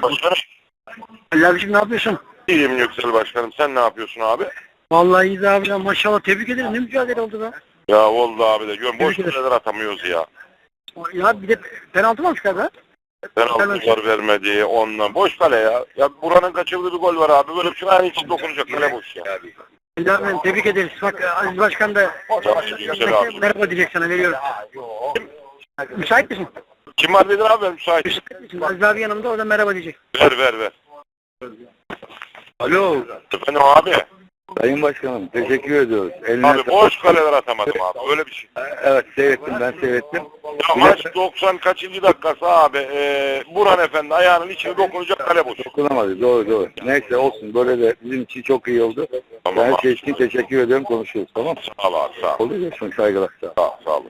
Başkanım. Ali abiciğim ne yapıyorsun? İyiyim Yüksel Başkanım. Sen ne yapıyorsun abi? Vallahi iyiyiz abi ya, maşallah tebrik ederim. Ne mücadele oldu be. Ya oldu abi de. Gör, boş Tebrik ederim. kuleler atamıyoruz ya. Ya bir de penaltı mı almış galiba? Penaltılar vermedi onunla. Boş kale ya. Ya buranın kaçırdığı bir gol var abi. Böyle bir şey aynı için dokunacak kale boş ya. Ali abi tebrik ederiz. Bak Aziz Başkan da Yüksel abi. merhaba diyecek sana, veriyorum. Müsait misin? Kim var dedin abi, ben müsait. Müsait misin? Aziz abi yanımda, o da merhaba diyecek. Ver. Alo, Efendim abi. Sayın Başkanım, teşekkür ediyoruz. Eline Abi boş kaleler atamadım abi. Öyle bir şey. Evet, ben seyrettim. Ya maç 90 kaçıncı dakikası abi. Burhan Efendi ayağının içine dokunacak kale boş. Dokunamadı, doğru. Neyse olsun, böyle de bizim için çok iyi oldu. Tamam Her abi. şey için teşekkür ediyorum, konuşuyoruz, tamam mı? Sağ ol abi, sağ ol. Oldu, görüşmek saygılar. Sağ ol. Sağ ol.